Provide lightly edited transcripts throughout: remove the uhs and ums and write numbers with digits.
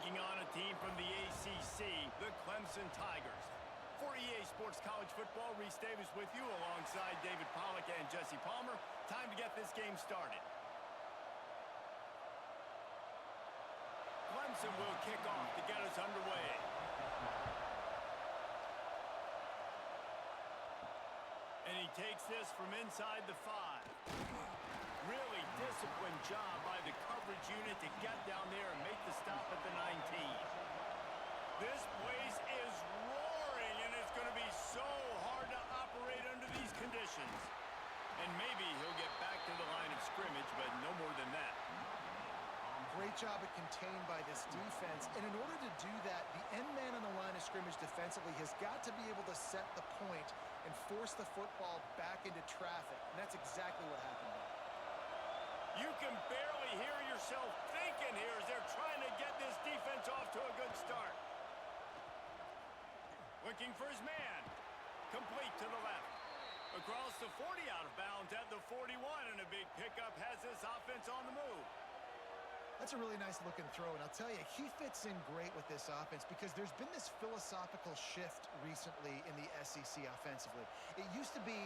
taking on a team from the ACC, the Clemson Tigers. For EA Sports College Football, Reese Davis with you alongside David Pollack and Jesse Palmer. Time to get this game started. Clemson will kick off to get us underway. And he takes this from inside the 5. Really disciplined job by the coverage unit to get down there and make the stop at the 19. This place is roaring, and it's going to be so hard to operate under these conditions. And maybe he'll get back to the line of scrimmage, but no more than that. Great job at contained by this defense. And in order to do that, the end man on the line of scrimmage defensively has got to be able to set the point and force the football back into traffic. And that's exactly what happened there. You can barely hear yourself thinking here as they're trying to get this defense off to a good start. Looking for his man. Complete to the left. Across the 40, out of bounds at the 41, and a big pickup has this offense on the move. That's a really nice looking throw, and I'll tell you, he fits in great with this offense because there's been this philosophical shift recently in the SEC offensively. It used to be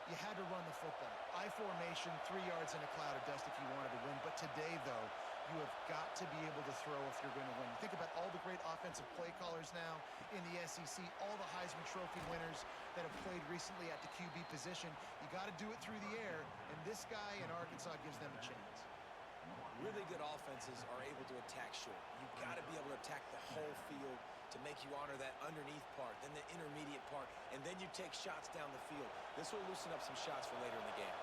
you had to run the football. I formation, 3 yards in a cloud of dust if you wanted to win. But today, though, you have got to be able to throw if you're going to win. Think about all the great offensive play callers now in the SEC, all the Heisman Trophy winners that have played recently at the QB position. You got to do it through the air, and this guy in Arkansas gives them a chance. Really good offenses are able to attack short. You've got to be able to attack the whole field to make you honor that underneath part, then the intermediate part, and then you take shots down the field. This will loosen up some shots for later in the game.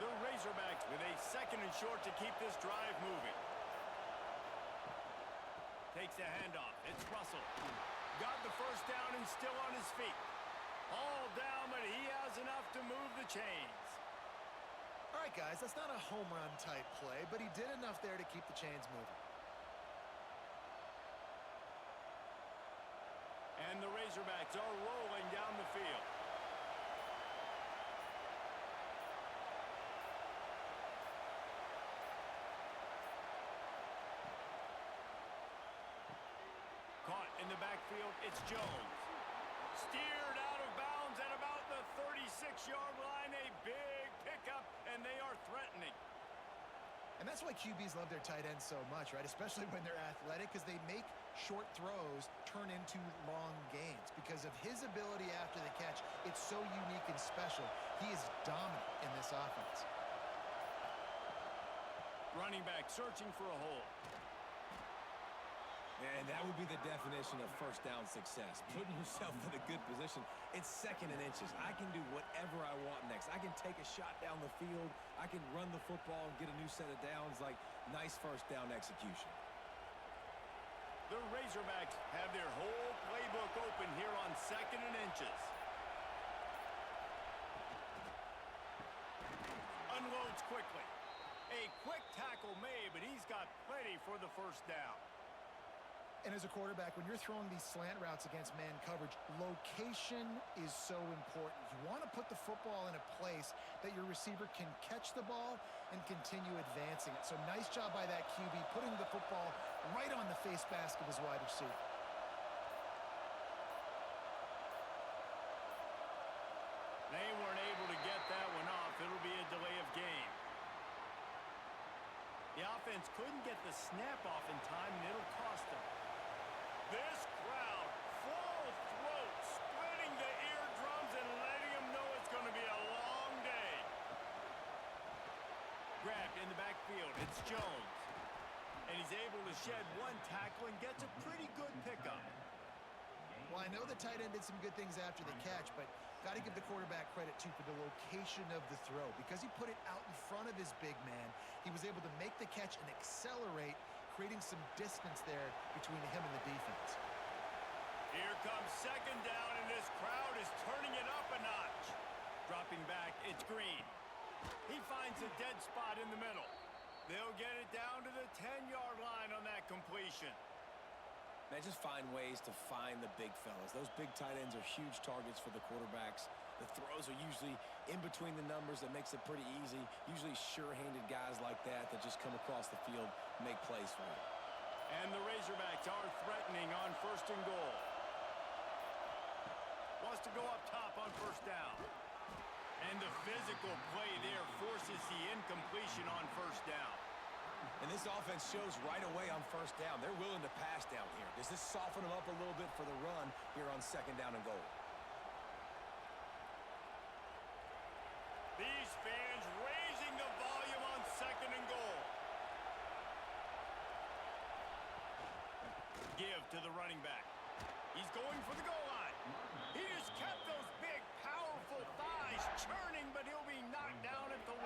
The Razorbacks with a 2nd and short to keep this drive moving. Takes the handoff. It's Russell. Got the first down and still on his feet. All down, but he has enough to move the chains. All right, guys, that's not a home run type play, but he did enough there to keep the chains moving. And the Razorbacks are rolling down the field. Caught in the backfield, it's Jones. Steered out of bounds at about the 36-yard line. A big pickup, and they are threatening. And that's why QBs love their tight ends so much, right? Especially when they're athletic, because they make short throws turn into long gains. Because of his ability after the catch, it's so unique and special. He is dominant in this offense. Running back searching for a hole. And that would be the definition of first down success. Putting yourself in a good position. It's 2nd and inches. I can do whatever I want next. I can take a shot down the field. I can run the football and get a new set of downs. Like, nice first down execution. The Razorbacks have their whole playbook open here on 2nd and inches. Unloads quickly. A quick tackle made, but he's got plenty for the first down. And as a quarterback, when you're throwing these slant routes against man coverage, location is so important. You want to put the football in a place that your receiver can catch the ball and continue advancing it. So nice job by that QB, putting the football right on the face mask of his wide receiver. They weren't able to get that one off. It'll be a delay of game. The offense couldn't get the snap off in time, and it'll cost them. This crowd, full throat, splitting the eardrums and letting them know it's going to be a long day. Grabbed in the backfield, it's Jones. And he's able to shed one tackle and gets a pretty good pickup. Well, I know the tight end did some good things after the catch, but got to give the quarterback credit, too, for the location of the throw. Because he put it out in front of his big man, he was able to make the catch and accelerate, creating some distance there between him and the defense. Here comes 2nd down, and this crowd is turning it up a notch. Dropping back, it's Green. He finds a dead spot in the middle. They'll get it down to the 10-yard line on that completion. Man, just find ways to find the big fellas. Those big tight ends are huge targets for the quarterbacks. The throws are usually in between the numbers. That makes it pretty easy. Usually sure-handed guys like that just come across the field, make plays for you. And the Razorbacks are threatening on 1st and goal. Wants to go up top on 1st down. And the physical play there forces the incompletion on 1st down. And this offense shows right away on 1st down. They're willing to pass down here. Does this soften them up a little bit for the run here on 2nd down and goal? These fans raising the volume on 2nd and goal. Give to the running back. He's going for the goal line. He just kept those big, powerful thighs churning, but he'll be knocked down at the 1.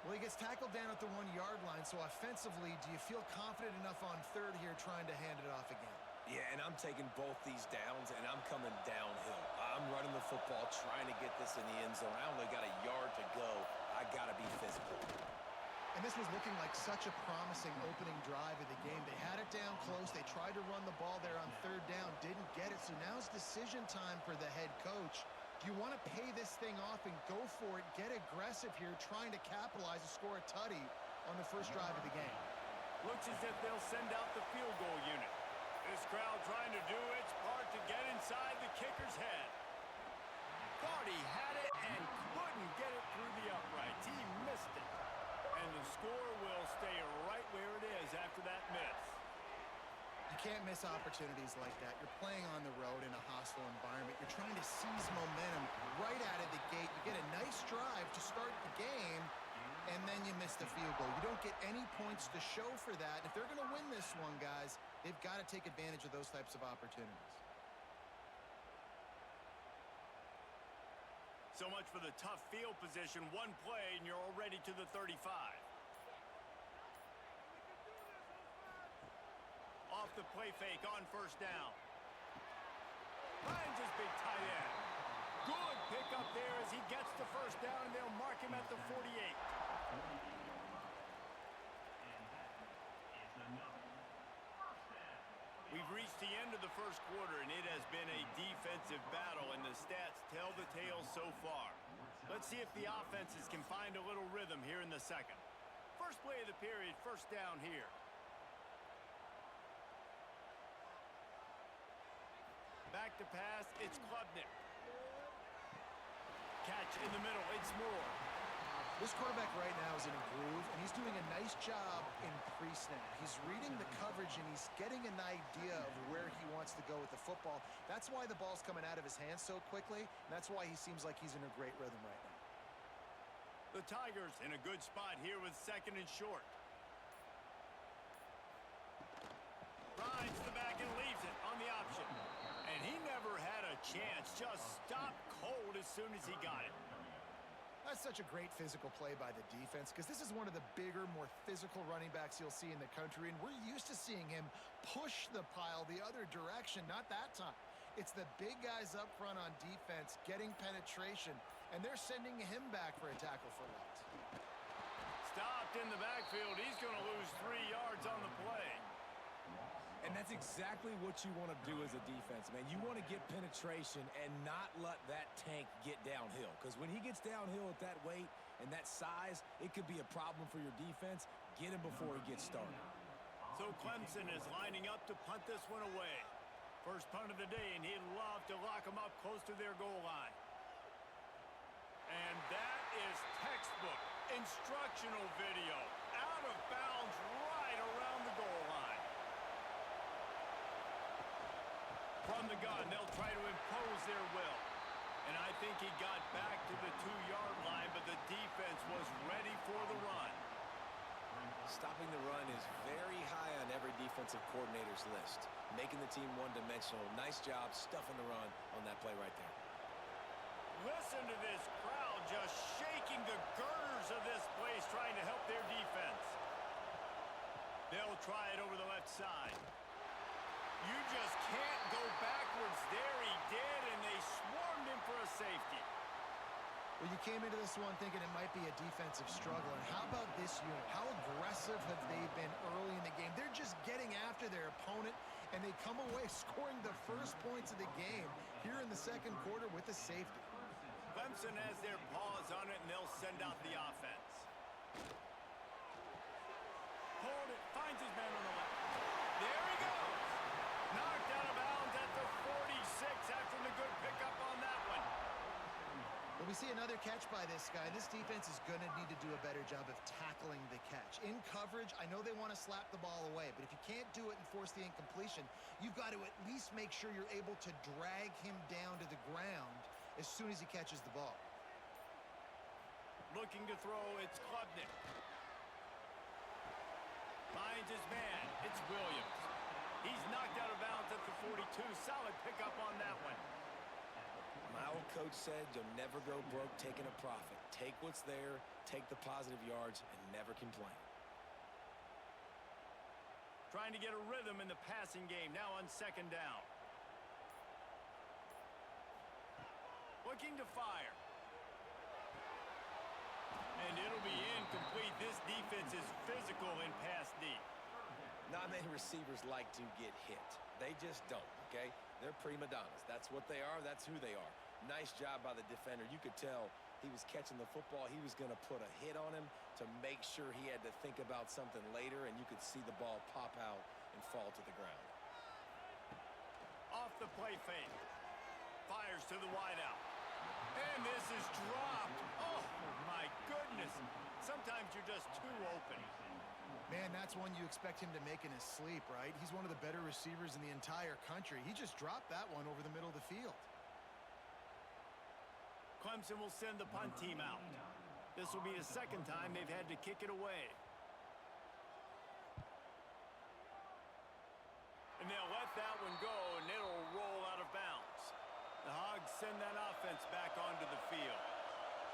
Well, he gets tackled down at the 1-yard line, so offensively, do you feel confident enough on 3rd here trying to hand it off again? Yeah, and I'm taking both these downs, and I'm coming downhill. I'm running the football, trying to get this in the end zone. I only got a yard to go. I got to be physical. And this was looking like such a promising opening drive of the game. They had it down close. They tried to run the ball there on 3rd down, didn't get it. So now it's decision time for the head coach. Do you want to pay this thing off and go for it, get aggressive here, trying to capitalize and score a tutty on the 1st drive of the game? Looks as if they'll send out the field goal unit. This crowd trying to do its part to get inside the kicker's head. Thought he had it and couldn't get it through the uprights. He missed it. And the score will stay right where it is after that miss. You can't miss opportunities like that. You're playing on the road in a hostile environment. You're trying to seize momentum right out of the gate. You get a nice drive to start the game, and then you miss the field goal. You don't get any points to show for that. If they're going to win this one, guys, they've got to take advantage of those types of opportunities. So much for the tough field position. One play, and you're already to the 35. Off the play fake on 1st down. Finds his big tight end. Good pickup there as he gets the 1st down, and they'll mark him at the 48. We've reached the end of the 1st quarter, and it has been a defensive battle, and the stats tell the tale so far. Let's see if the offenses can find a little rhythm here in the 2nd. First play of the period, 1st down here. Back to pass, it's Klubnik. Catch in the middle, it's Moore. This quarterback right now is in a groove, and he's doing a nice job in pre-snap. He's reading the coverage, and he's getting an idea of where he wants to go with the football. That's why the ball's coming out of his hands so quickly, and that's why he seems like he's in a great rhythm right now. The Tigers in a good spot here with 2nd and short. Rides the back and leaves it on the option. And he never had a chance, just stopped cold as soon as he got it. That's such a great physical play by the defense because this is one of the bigger, more physical running backs you'll see in the country, and we're used to seeing him push the pile the other direction. Not that time. It's the big guys up front on defense getting penetration, and they're sending him back for a tackle for loss. Stopped in the backfield. He's going to lose 3 yards on the play. And that's exactly what you want to do as a defense, man. You want to get penetration and not let that tank get downhill. Because when he gets downhill at that weight and that size, it could be a problem for your defense. Get him before he gets started. So Clemson is lining up to punt this one away. First punt of the day, and he'd love to lock them up close to their goal line. And that is textbook instructional video. Out of bounds right around the goal line. From the gun, they'll try to impose their will. And I think he got back to the 2-yard line, but the defense was ready for the run. Stopping the run is very high on every defensive coordinator's list. Making the team one-dimensional. Nice job stuffing the run on that play right there. Listen to this crowd just shaking the girders of this place, trying to help their defense. They'll try it over the left side. You just can't go backwards there. He did, and they swarmed him for a safety. Well, you came into this one thinking it might be a defensive struggle, and how about this unit? How aggressive have they been early in the game? They're just getting after their opponent, and they come away scoring the first points of the game here in the 2nd quarter with a safety. Clemson has their paws on it, and they'll send out the offense. Hold it, finds his man on the see another catch by this guy. This defense is going to need to do a better job of tackling the catch. In coverage, I know they want to slap the ball away, but if you can't do it and force the incompletion, you've got to at least make sure you're able to drag him down to the ground as soon as he catches the ball. Looking to throw, it's Klubnik. Finds his man, it's Williams. He's knocked out of bounds at the 42. Solid pickup on that one. My old coach said you'll never go broke taking a profit. Take what's there, take the positive yards, and never complain. Trying to get a rhythm in the passing game, now on second down. Looking to fire. And it'll be incomplete. This defense is physical in pass deep. Not many receivers like to get hit. They just don't, okay? They're prima donnas. That's what they are. That's who they are. Nice job by the defender. You could tell he was catching the football. He was going to put a hit on him to make sure he had to think about something later, and you could see the ball pop out and fall to the ground. Off the play fake. Fires to the wideout. And this is dropped. Oh, my goodness. Sometimes you're just too open. Man, that's one you expect him to make in his sleep, right? He's one of the better receivers in the entire country. He just dropped that one over the middle of the field. Clemson will send the punt team out. This will be the second time they've had to kick it away. And they'll let that one go, and it'll roll out of bounds. The Hogs send that offense back onto the field.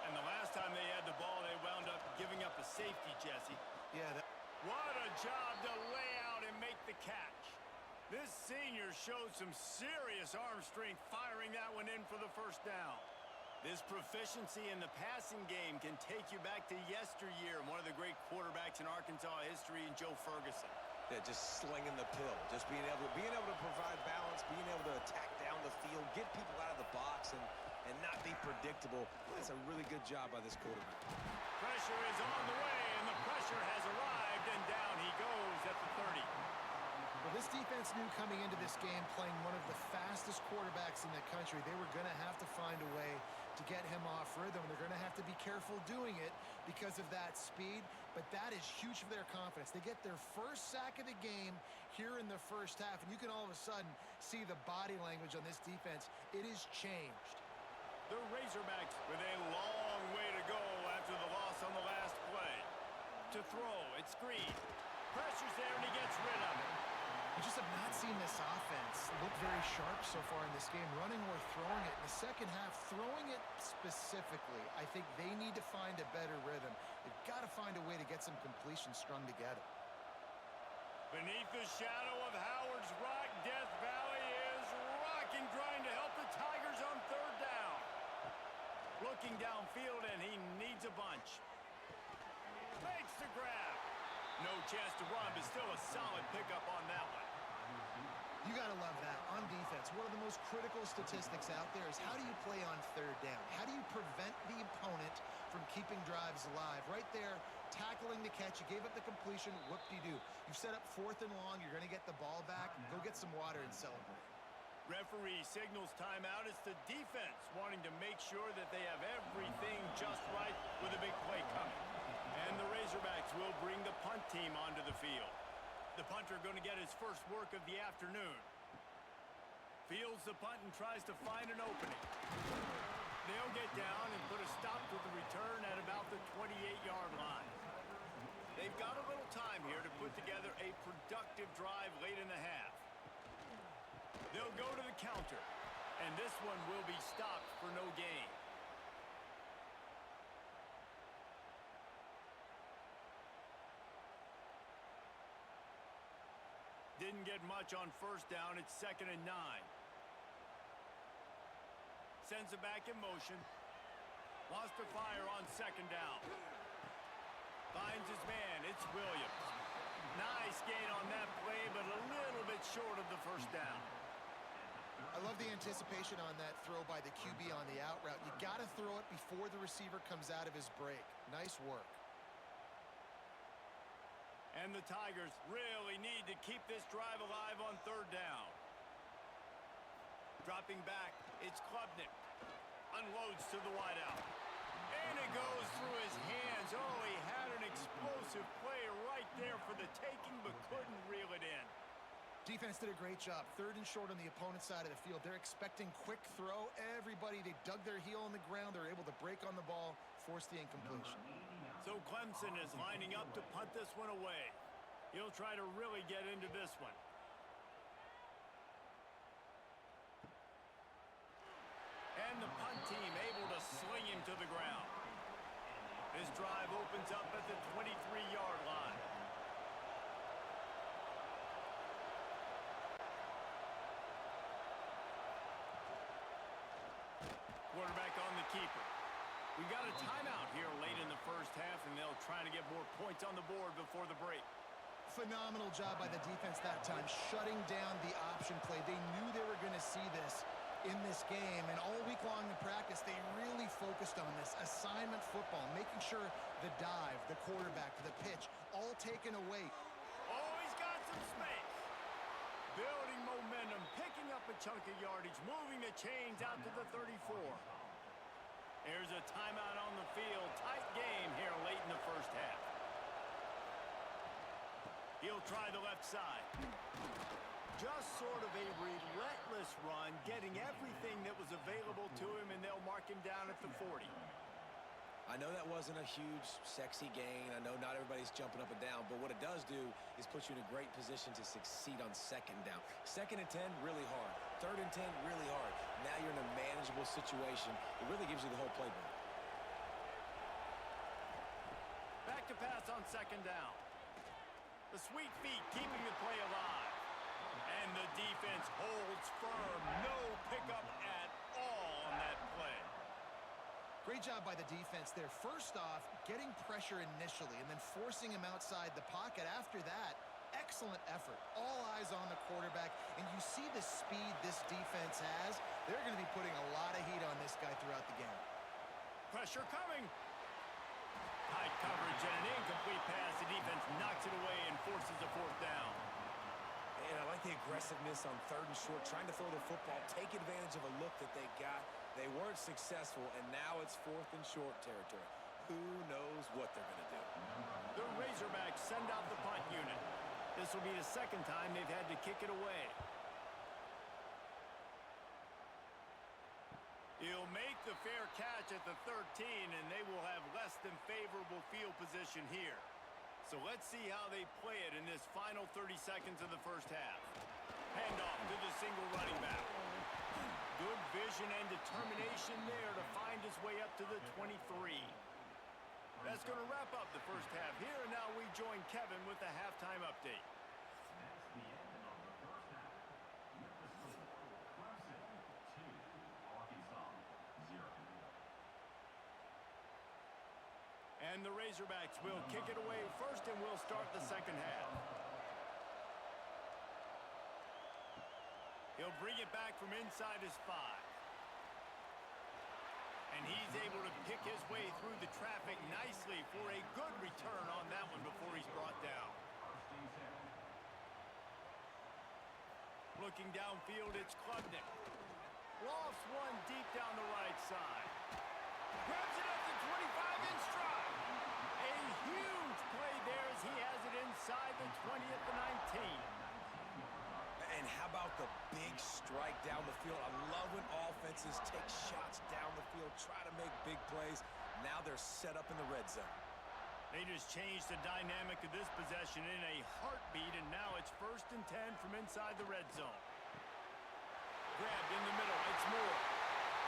And the last time they had the ball, they wound up giving up a safety, Jesse. Yeah, What a job to lay out and make the catch. This senior showed some serious arm strength firing that one in for the first down. This proficiency in the passing game can take you back to yesteryear, one of the great quarterbacks in Arkansas history, in Joe Ferguson. Yeah, just slinging the pill, just being able to provide balance, being able to attack down the field, get people out of the box, and not be predictable. That's a really good job by this quarterback. Pressure is on the way, and the pressure has arrived, and down he goes at the 30. well, this defense knew coming into this game, playing one of the fastest quarterbacks in the country, they were going to have to find a way to get him off rhythm. They're going to have to be careful doing it because of that speed, but that is huge for their confidence. They get their first sack of the game here in the first half, and you can all of a sudden see the body language on this defense. It is changed. The Razorbacks with a long way to go after the loss on the last play. To throw, it's Green. Pressure's there, and he gets rid of it. We just have not seen this offense look very sharp so far in this game, running or throwing it. In the second half, throwing it specifically, I think they need to find a better rhythm. They've got to find a way to get some completions strung together. Beneath the shadow of Howard's Rock, Death Valley is rocking, trying to help the Tigers on third down. Looking downfield, and he needs a bunch. Makes the grab. No chance to run, but still a solid pickup on that one. You got to love that. On defense, one of the most critical statistics out there is how do you play on third down? How do you prevent the opponent from keeping drives alive? Right there, tackling the catch. You gave up the completion. Whoop-de-doo. You've set up fourth and long. You're going to get the ball back. Go get some water and celebrate. Referee signals timeout. It's the defense wanting to make sure that they have everything just right with a big play coming. And the Razorbacks will bring the punt team onto the field. The punter going to get his first work of the afternoon. Fields the punt and tries to find an opening. They'll get down and put a stop to the return at about the 28-yard line. They've got a little time here to put together a productive drive late in the half. They'll go to the counter, and this one will be stopped for no gain. Didn't get much on first down. It's 2nd and 9. Sends it back in motion. Wants to fire on 2nd down. Finds his man. It's Williams. Nice gain on that play, but a little bit short of the first down. I love the anticipation on that throw by the QB on the out route. You got to throw it before the receiver comes out of his break. Nice work. And the Tigers really need to keep this drive alive on third down. Dropping back, it's Klubnik. Unloads to the wideout. And it goes through his hands. Oh, he had an explosive play right there for the taking, but couldn't reel it in. Defense did a great job. 3rd and short on the opponent's side of the field. They're expecting quick throw. Everybody, they dug their heel on the ground. They're able to break on the ball, force the incompletion. So Clemson is lining up to punt this one away. He'll try to really get into this one. And the punt team able to sling him to the ground. This drive opens up at the 23-yard line. Quarterback on the keeper. We got a timeout here late in the first half, and they'll try to get more points on the board before the break. Phenomenal job by the defense that time, shutting down the option play. They knew they were going to see this in this game, and all week long in practice, they really focused on this assignment football, making sure the dive, the quarterback, the pitch, all taken away. Oh, he's got some space. Building momentum, picking up a chunk of yardage, moving the chains out to the 34. There's a timeout on the field. Tight game here late in the first half. He'll try the left side. Just sort of a relentless run, getting everything that was available to him, and they'll mark him down at the 40. I know that wasn't a huge, sexy gain. I know not everybody's jumping up and down, but what it does do is put you in a great position to succeed on 2nd down. 2nd and 10, really hard. 3rd and 10, really hard. Now you're in a manageable situation. It really gives you the whole playbook. Back to pass on 2nd down. The sweet feet keeping the play alive. And the defense holds firm. No pickup at all on that play. Great job by the defense there. First off, getting pressure initially and then forcing him outside the pocket. After that, excellent effort. All eyes on the quarterback, and you see the speed this defense has. They're going to be putting a lot of heat on this guy throughout the game. Pressure coming. Tight coverage and an incomplete pass. The defense knocks it away and forces a 4th down. And I like the aggressiveness on 3rd and short, trying to throw the football, take advantage of a look that they got. They weren't successful, and now it's 4th and short territory. Who knows what they're going to do? The Razorbacks send out the punt unit. This will be the 2nd time they've had to kick it away. He'll make the fair catch at the 13, and they will have less than favorable field position here. So let's see how they play it in this final 30 seconds of the first half. Handoff to the single running back. Good vision and determination there to find his way up to the 23. That's going to wrap up the first half here, and now we join Kevin with the halftime update. And the Razorbacks will kick it away first, and we'll start the 2nd half. He'll bring it back from inside his 5. And he's able to pick his way through the traffic nicely for a good return on that one before he's brought down. Looking downfield, it's Klubnik. Lofts one deep down the right side. Grabs it up to 25 in stride. A huge play there as he has it inside the 20 at the 19. And how about the big strike down the field? I love when offenses take shots down the field, try to make big plays. Now they're set up in the red zone. They just changed the dynamic of this possession in a heartbeat, and now it's 1st and 10 from inside the red zone. Grabbed in the middle, it's Moore.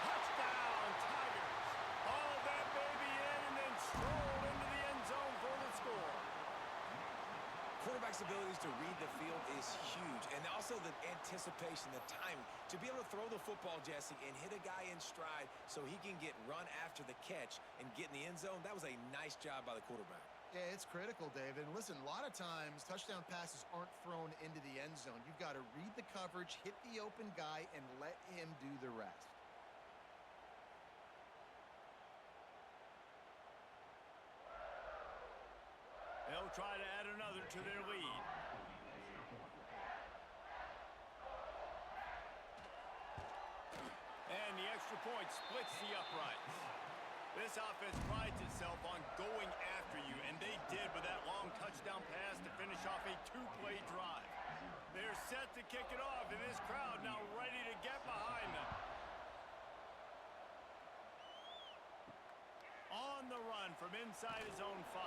Touchdown, Tigers. Haul that baby in and then stroll into the end zone for the score. Quarterback's abilities to read the field is huge, and also the anticipation, the time to be able to throw the football, Jesse, and hit a guy in stride so he can get run after the catch and get in the end zone. That was a nice job by the quarterback. Yeah, it's critical, David. And listen, a lot of times touchdown passes aren't thrown into the end zone. You've got to read the coverage, hit the open guy, and let him do the rest. They'll try to add another to their lead. And and the extra point splits the uprights. This offense prides itself on going after you, and they did with that long touchdown pass to finish off a two-play drive. They're set to kick it off, and this crowd now ready to get behind them. On the run from inside his own 5.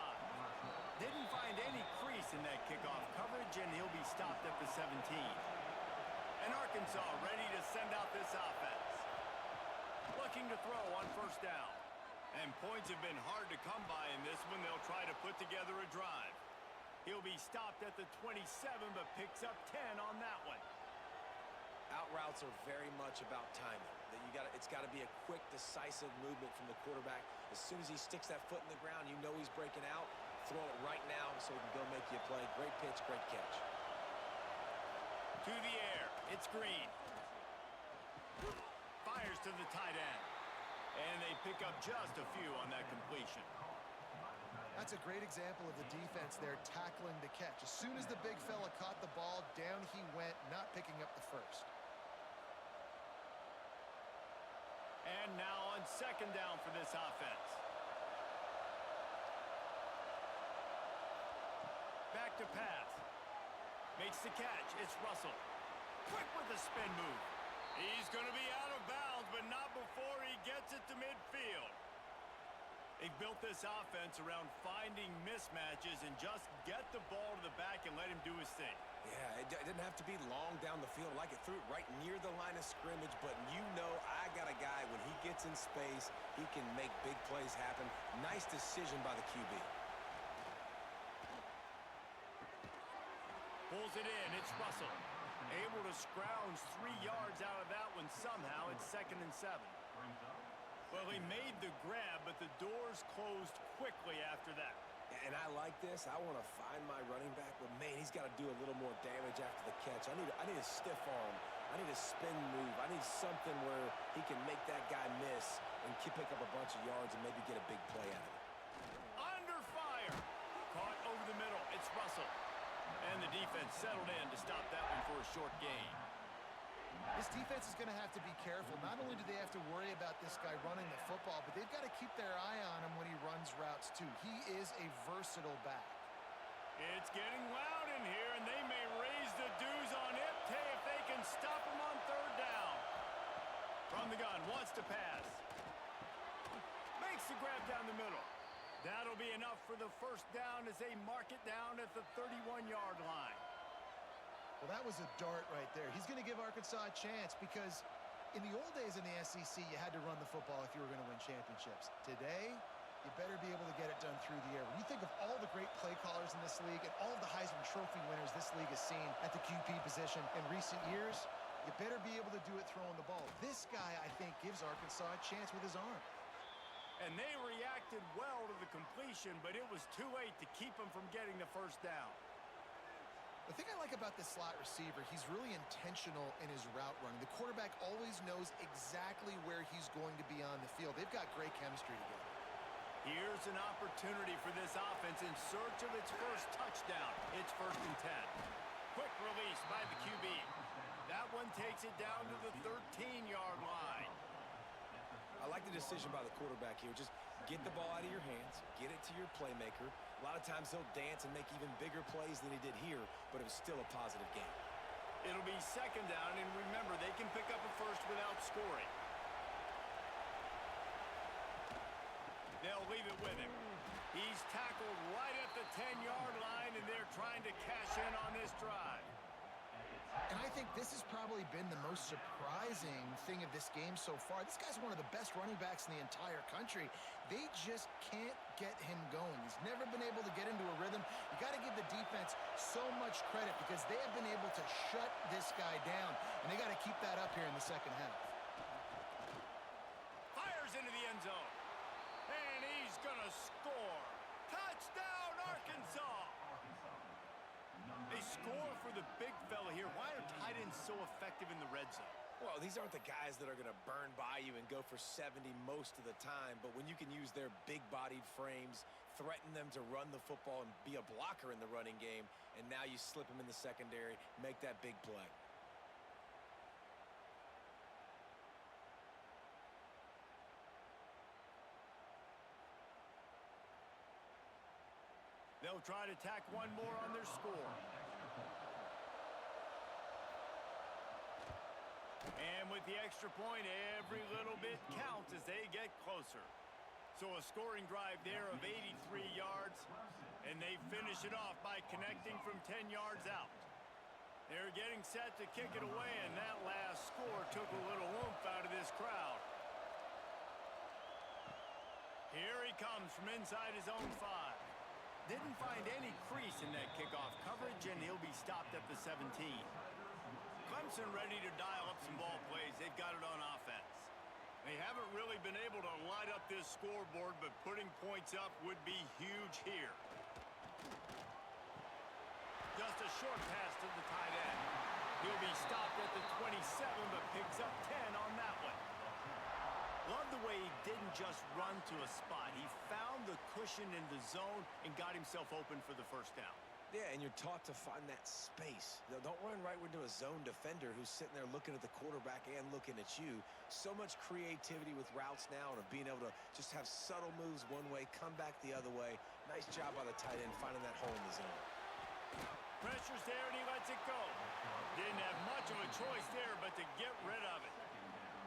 Didn't find any crease in that kickoff coverage, and he'll be stopped at the 17. And Arkansas ready to send out this offense. Looking to throw on first down. And points have been hard to come by in this one. They'll try to put together a drive. He'll be stopped at the 27, but picks up 10 on that one. Out routes are very much about timing. It's got to be a quick, decisive movement from the quarterback. As soon as he sticks that foot in the ground, you know he's breaking out. Throw it right now so he can go make you a play. Great pitch, great catch. To the air. It's Green. Fires to the tight end. And they pick up just a few on that completion. That's a great example of the defense there tackling the catch. As soon as the big fella caught the ball, down he went, not picking up the first. And now on second down for this offense. Back to pass. Makes the catch. It's Russell. Quick with the spin move. He's going to be out of bounds, but not before he gets it to midfield. They've built this offense around finding mismatches and just get the ball to the back and let him do his thing. Yeah, it didn't have to be long down the field. Like it threw it right near the line of scrimmage, but you know I got a guy, when he gets in space, he can make big plays happen. Nice decision by the QB. Pulls it in. It's Russell. Able to scrounge 3 yards out of that one somehow. It's 2nd and 7. Well, he made the grab, but the doors closed quickly after that. And I like this. I want to find my running back, but man, he's got to do a little more damage after the catch. I need a stiff arm. I need a spin move. I need something where he can make that guy miss and pick up a bunch of yards and maybe get a big play out of it. Under fire. Caught over the middle. It's Russell. And the defense settled in to stop that one for a short gain. This defense is going to have to be careful. Not only do they have to worry about this guy running the football, but they've got to keep their eye on him when he runs routes too. He is a versatile back. It's getting loud in here, and they may raise the dues on Iptay if they can stop him on third down. From the gun, wants to pass. Makes the grab down the middle. That'll be enough for the first down as they mark it down at the 31-yard line. Well, that was a dart right there. He's going to give Arkansas a chance because in the old days in the SEC, you had to run the football if you were going to win championships. Today, you better be able to get it done through the air. When you think of all the great play callers in this league and all of the Heisman Trophy winners this league has seen at the QB position in recent years, you better be able to do it throwing the ball. This guy, I think, gives Arkansas a chance with his arm. And they reacted well to the completion, but it was too late to keep him from getting the first down. The thing I like about this slot receiver, he's really intentional in his route running. The quarterback always knows exactly where he's going to be on the field. They've got great chemistry together. Here's an opportunity for this offense in search of its first touchdown. It's 1st and 10. Quick release by the QB. That one takes it down to the 13-yard line. I like the decision by the quarterback here. Just get the ball out of your hands, get it to your playmaker. A lot of times he'll dance and make even bigger plays than he did here, but it was still a positive game. It'll be 2nd down, and remember, they can pick up a first without scoring. They'll leave it with him. He's tackled right at the 10-yard line, and they're trying to cash in on this drive. And I think this has probably been the most surprising thing of this game so far. This guy's one of the best running backs in the entire country. They just can't get him going. He's never been able to get into a rhythm. You got to give the defense so much credit because they have been able to shut this guy down, and they got to keep that up here in the second half. Fires into the end zone, and he's going to score. Touchdown, Arkansas! A score for the big fella here. Why are tight ends so effective in the red zone? Well, these aren't the guys that are going to burn by you and go for 70 most of the time, but when you can use their big-bodied frames, threaten them to run the football and be a blocker in the running game, and now you slip them in the secondary, make that big play. try to tack one more on their score. And with the extra point, every little bit counts as they get closer. So a scoring drive there of 83 yards, and they finish it off by connecting from 10 yards out. They're getting set to kick it away, and that last score took a little oomph out of this crowd. Here he comes from inside his own 5. Didn't find any crease in that kickoff coverage, and he'll be stopped at the 17. Clemson ready to dial up some ball plays. They've got it on offense. They haven't really been able to light up this scoreboard, but putting points up would be huge here. Just a short pass to the tight end. He'll be stopped at the 27, but picks up 10 on that one. Love the way he didn't just run to a spot. He found the cushion in the zone and got himself open for the first down. Yeah, and you're taught to find that space. Now, don't run right into a zone defender who's sitting there looking at the quarterback and looking at you. So much creativity with routes now and of being able to just have subtle moves one way, come back the other way. Nice job by the tight end finding that hole in the zone. Pressure's there and he lets it go. Didn't have much of a choice there but to get rid of it.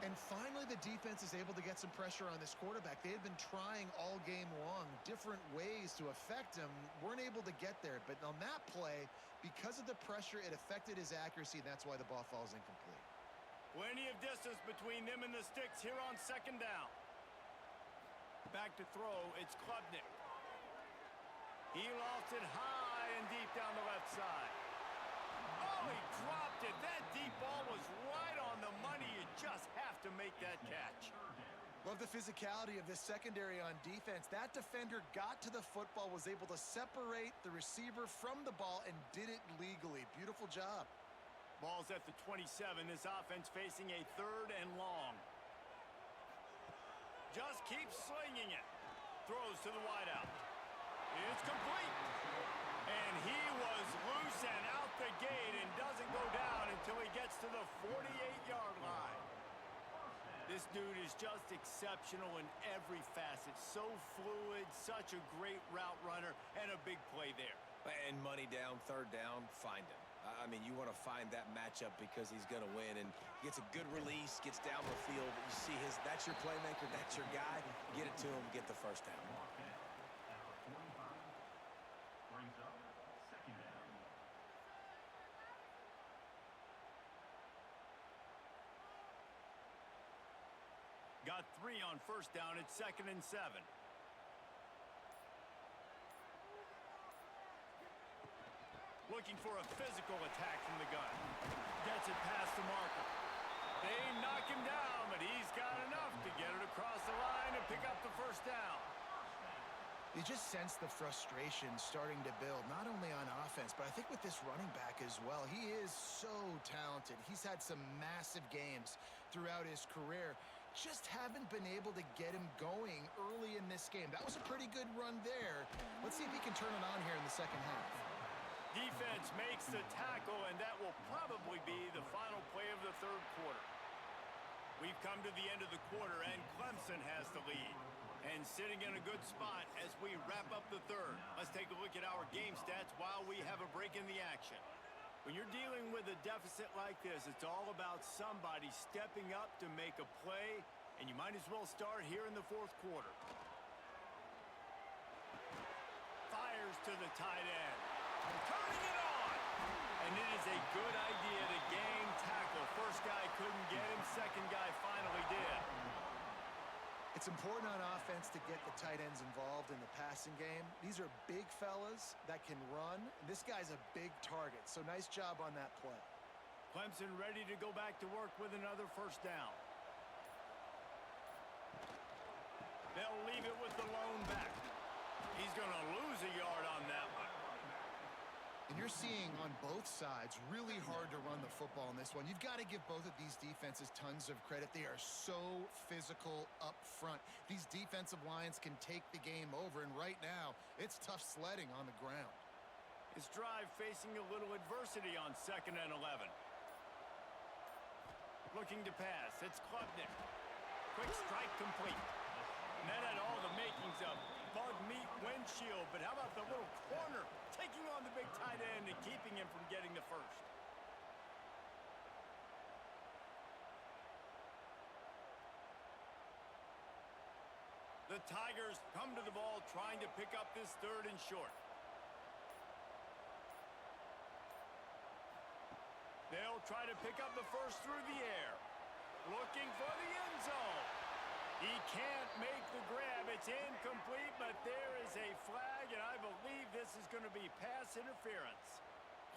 And finally, the defense is able to get some pressure on this quarterback. They had been trying all game long, different ways to affect him, weren't able to get there. But on that play, because of the pressure, it affected his accuracy, and that's why the ball falls incomplete. Plenty of distance between them and the sticks here on second down. Back to throw, it's Klubnik. He lofts it high and deep down the left side. Oh, he dropped it. That deep ball was right on the money. You just have to make that catch. Love the physicality of this secondary on defense. That defender got to the football, was able to separate the receiver from the ball, and did it legally. Beautiful job. Ball's at the 27. This offense facing a 3rd and long. Just keeps slinging it. Throws to the wideout. It's complete. And he was loose and out the gate and doesn't go down until he gets to the 48-yard line. This dude is just exceptional in every facet. So fluid, such a great route runner, and a big play there. And money down, 3rd down, find him. I mean, you want to find that matchup because he's going to win, and gets a good release, gets down the field. You see that's your playmaker, that's your guy. Get it to him, get the first down. Got 3 on first down. It's 2nd and 7. Looking for a physical attack from the gun. Gets it past the marker. They knock him down, but he's got enough to get it across the line and pick up the first down. You just sense the frustration starting to build, not only on offense, but I think with this running back as well. He is so talented. He's had some massive games throughout his career. Just haven't been able to get him going early in this game. That was a pretty good run there. Let's see if he can turn it on here in the second half. Defense makes the tackle, and that will probably be the final play of the 3rd quarter. We've come to the end of the quarter, and Clemson has the lead. And sitting in a good spot as we wrap up the 3rd. Let's take a look at our game stats while we have a break in the action. When you're dealing with a deficit like this, it's all about somebody stepping up to make a play, and you might as well start here in the 4th quarter. Fires to the tight end. Turning it on! And it is a good idea to gang tackle. First guy couldn't get him, second guy finally did. It's important on offense to get the tight ends involved in the passing game. These are big fellas that can run. This guy's a big target, so nice job on that play. Clemson ready to go back to work with another first down. They'll leave it with the lone back. He's going to lose a yard on that one. And you're seeing on both sides really hard to run the football in this one. You've got to give both of these defenses tons of credit. They are so physical up front. These defensive lines can take the game over, and right now, it's tough sledding on the ground. His drive facing a little adversity on 2nd and 11. Looking to pass, it's Klubnik. Quick strike complete. And that had all the makings of bug meat windshield, but how about the little corner taking on the big tight end and keeping him from getting the first? The Tigers come to the ball trying to pick up this 3rd and short. They'll try to pick up the first through the air. Looking for the end zone. He can't make the grab. It's incomplete, but there is a flag, and I believe this is going to be pass interference.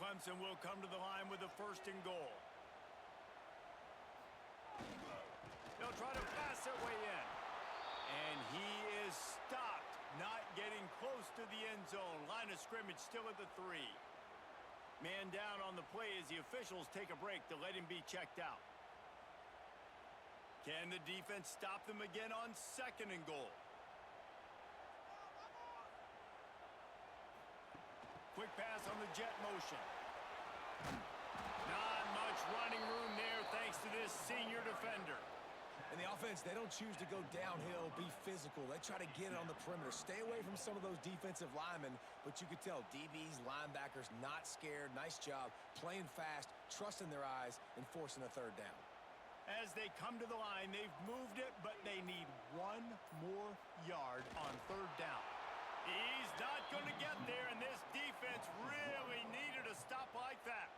Clemson will come to the line with the 1st and goal. They'll try to pass their way in. And he is stopped, not getting close to the end zone. Line of scrimmage still at the 3. Man down on the play as the officials take a break to let him be checked out. Can the defense stop them again on 2nd and goal? Quick pass on the jet motion. Not much running room there thanks to this senior defender. And the offense, they don't choose to go downhill, be physical. They try to get it on the perimeter. Stay away from some of those defensive linemen, but you could tell DBs, linebackers, not scared. Nice job playing fast, trusting their eyes, and forcing a 3rd down. As they come to the line, they've moved it, but they need 1 more yard on 3rd down. He's not going to get there, and this defense really needed a stop like that.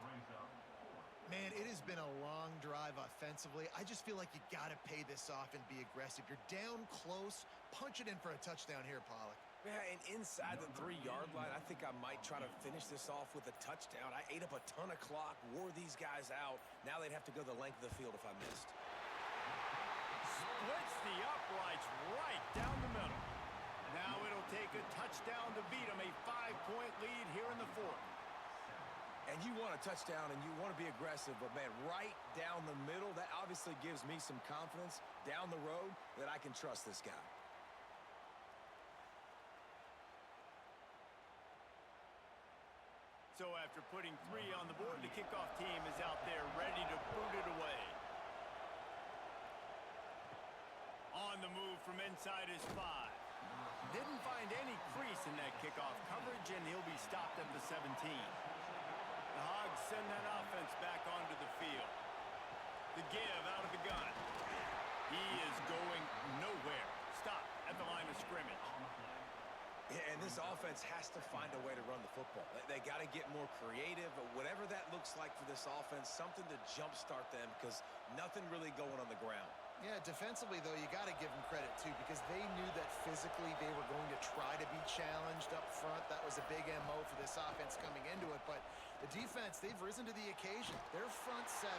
Man, it has been a long drive offensively. I just feel like you got to pay this off and be aggressive. You're down close. Punch it in for a touchdown here, Pollock. Yeah, and inside the 3-yard line, I think I might try to finish this off with a touchdown. I ate up a ton of clock, wore these guys out. Now they'd have to go the length of the field if I missed. Splits the uprights right down the middle. Now it'll take a touchdown to beat them. A 5-point lead here in the 4th. And you want a touchdown and you want to be aggressive, but man, right down the middle, that obviously gives me some confidence down the road that I can trust this guy. So after putting 3 on the board, the kickoff team is out there ready to boot it away. On the move from inside his 5. Didn't find any crease in that kickoff coverage, and he'll be stopped at the 17. The Hogs send that offense back onto the field. The give out of the gun. He is going nowhere. Stop at the line of scrimmage. Yeah, and this offense has to find a way to run the football. They got to get more creative, but whatever that looks like for this offense, something to jumpstart them because nothing really going on the ground. Yeah, defensively, though, you got to give them credit, too, because they knew that physically they were going to try to be challenged up front. That was a big MO for this offense coming into it, but the defense, they've risen to the occasion. Their front 7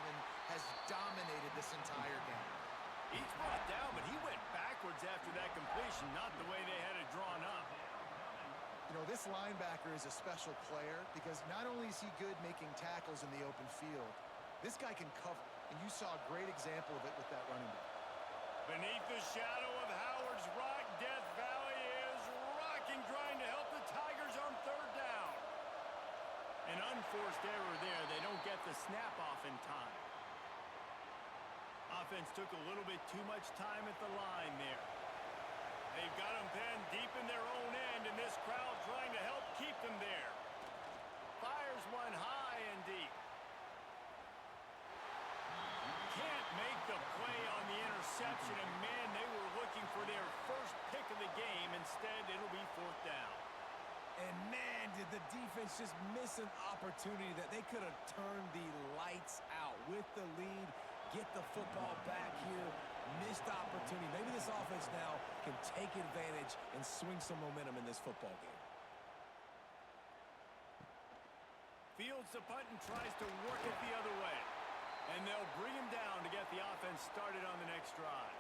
has dominated this entire game. He's brought down, but he went backwards after that completion, not the way they had it drawn up. You know, this linebacker is a special player because not only is he good making tackles in the open field, this guy can cover, and you saw a great example of it with that running back. Beneath the shadow of Howard's Rock, Death Valley is rocking, trying to help the Tigers on 3rd down. An unforced error there. They don't get the snap off in time. Offense took a little bit too much time at the line there. They've got them pinned deep in their own end, and this crowd trying to help keep them there. Fires one high and deep. Can't make the play on the interception, and man, they were looking for their first pick of the game. Instead, it'll be 4th down. And man, did the defense just miss an opportunity that they could have turned the lights out with the lead, get the football back here. Missed opportunity. Maybe this offense now can take advantage and swing some momentum in this football game. Fields the punt and tries to work it the other way. And they'll bring him down to get the offense started on the next drive.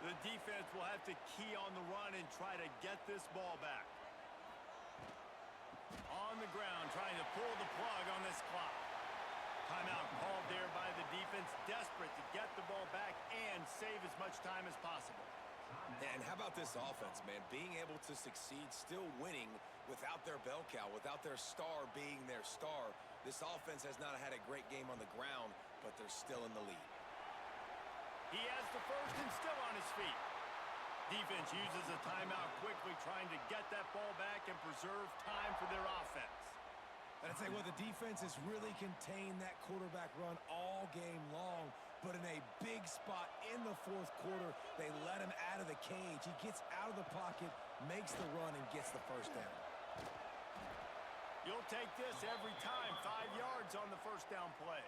The defense will have to key on the run and try to get this ball back. On the ground, trying to pull the plug on this clock. Timeout called there by the defense, desperate to get the ball back and save as much time as possible. And how about this offense, man? Being able to succeed, still winning without their bell cow, without their star being their star. This offense has not had a great game on the ground, but they're still in the lead. He has the first and still on his feet. Defense uses a timeout quickly, trying to get that ball back and preserve time for their offense. And I'd say, well, the defense has really contained that quarterback run all game long, but in a big spot in the fourth quarter, they let him out of the cage. He gets out of the pocket, makes the run, and gets the first down. You'll take this every time. 5 yards on the first down play.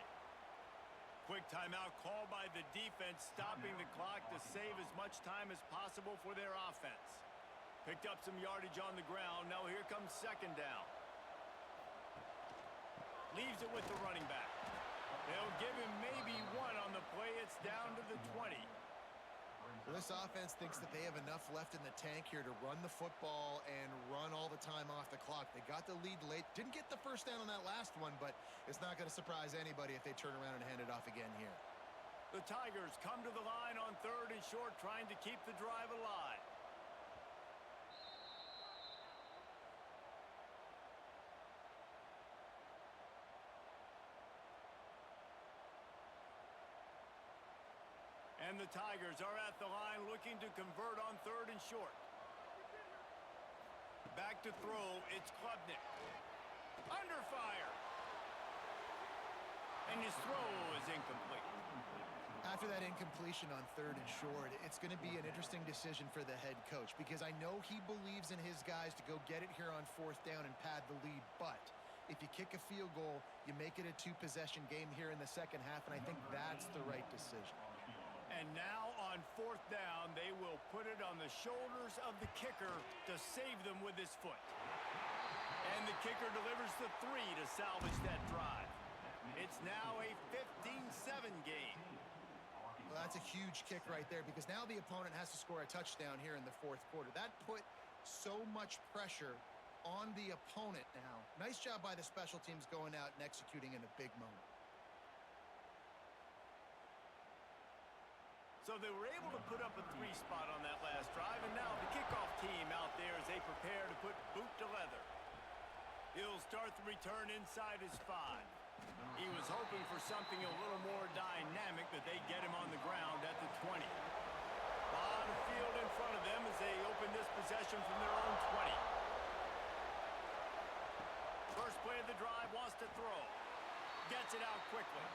Quick timeout called by the defense, stopping the clock to save as much time as possible for their offense. Picked up some yardage on the ground. Now here comes second down. Leaves it with the running back. They'll give him maybe one on the play. It's down to the 20. Well, this offense thinks that they have enough left in the tank here to run the football and run all the time off the clock. They got the lead late. Didn't get the first down on that last one, but it's not going to surprise anybody if they turn around and hand it off again here. The Tigers come to the line on 3rd and short, trying to keep the drive alive. And the Tigers are at the line looking to convert on 3rd and short. Back to throw, it's Klubnik. Under fire. And his throw is incomplete. After that incompletion on 3rd and short, it's going to be an interesting decision for the head coach because I know he believes in his guys to go get it here on 4th down and pad the lead, but if you kick a field goal, you make it a 2-possession game here in the second half, and I think that's the right decision. And now on 4th down, they will put it on the shoulders of the kicker to save them with his foot. And the kicker delivers the 3 to salvage that drive. It's now a 15-7 game. Well, that's a huge kick right there because now the opponent has to score a touchdown here in the 4th quarter. That put so much pressure on the opponent now. Nice job by the special teams going out and executing in a big moment. So they were able to put up a 3 spot on that last drive, and now the kickoff team out there as they prepare to put boot to leather. He'll start the return inside his 5. He was hoping for something a little more dynamic, but they get him on the ground at the 20. A lot of field in front of them as they open this possession from their own 20. First play of the drive, wants to throw. Gets it out quickly.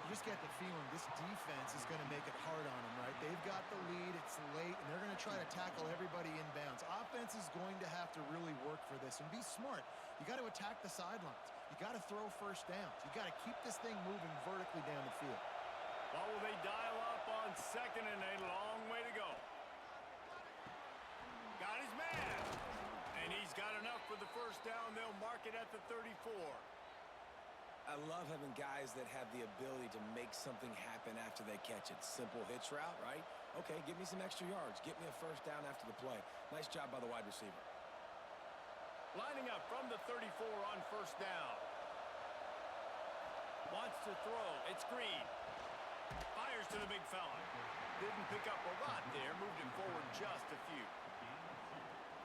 You just get the feeling this defense is going to make it hard on them, right? They've got the lead, it's late, and they're going to try to tackle everybody inbounds. Offense is going to have to really work for this and be smart. You got to attack the sidelines. You got to throw first downs. You got to keep this thing moving vertically down the field. Well, will they dial up on 2nd and a long way to go? Got his man. And he's got enough for the first down. They'll mark it at the 34. I love having guys that have the ability to make something happen after they catch it. Simple hitch route, right? Okay, give me some extra yards. Get me a first down after the play. Nice job by the wide receiver. Lining up from the 34 on first down. Wants to throw. It's Green. Fires to the big fella. Didn't pick up a lot there. Moved him forward just a few.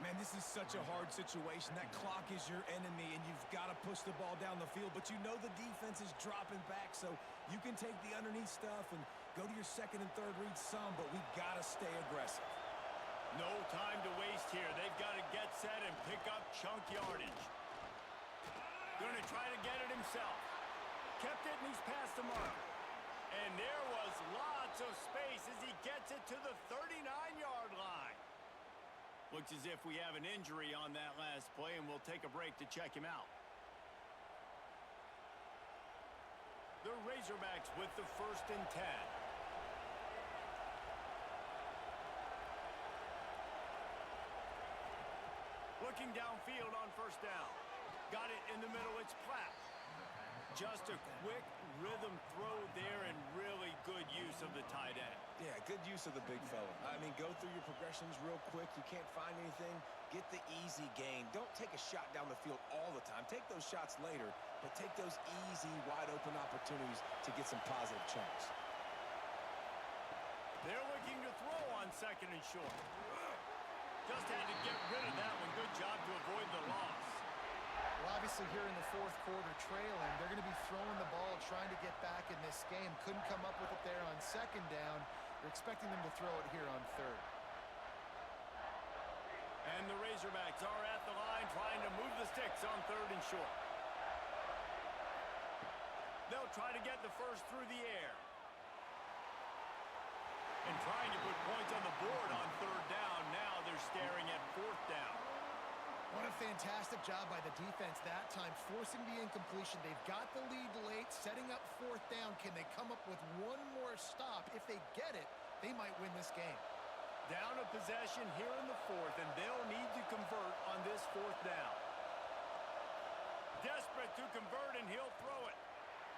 Man, this is such a hard situation. That clock is your enemy, and you've got to push the ball down the field. But you know the defense is dropping back, so you can take the underneath stuff and go to your 2nd and 3rd read some, but we've got to stay aggressive. No time to waste here. They've got to get set and pick up chunk yardage. Going to try to get it himself. Kept it, and he's past the mark. And there was lots of space as he gets it to the 39-yard line. Looks as if we have an injury on that last play, and we'll take a break to check him out. The Razorbacks with the 1st and 10. Looking downfield on first down. Got it in the middle, it's Platt. Just a quick rhythm throw there and really good use of the tight end. Yeah, good use of the big fella. I mean, go through your progressions real quick. You can't find anything. Get the easy gain. Don't take a shot down the field all the time. Take those shots later, but take those easy, wide-open opportunities to get some positive chunks. They're looking to throw on 2nd and short. Just had to get rid of that one. Good job to avoid the loss. Well, obviously here in the 4th quarter trailing, they're going to be throwing the ball, trying to get back in this game. Couldn't come up with it there on 2nd down. They're expecting them to throw it here on 3rd. And the Razorbacks are at the line trying to move the sticks on 3rd and short. They'll try to get the first through the air. And trying to put points on the board on 3rd down. Now they're staring at 4th down. What a fantastic job by the defense that time, forcing the incompletion. They've got the lead late, setting up 4th down. Can they come up with one more stop? If they get it, they might win this game. Down a possession here in the 4th, and they'll need to convert on this 4th down. Desperate to convert, and he'll throw it.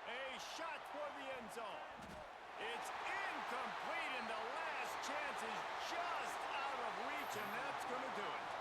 A shot toward the end zone. It's incomplete, and the last chance is just out of reach, and that's going to do it.